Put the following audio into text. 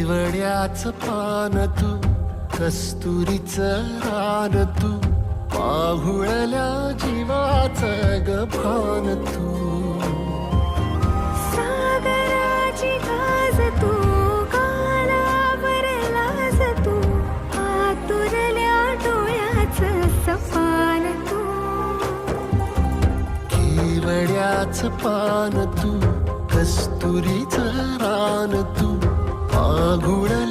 केवड्याच पान तू, कस्तुरीचं रान तू, पाहुळल्या जीवाचं ग भान तू. सागराची गाज तू, कालावरलास तू, आतुरल्या डोळ्याचं सपान तू. केवड्याच पान तू, कस्तुरीचं रान तू, पाहुळल्या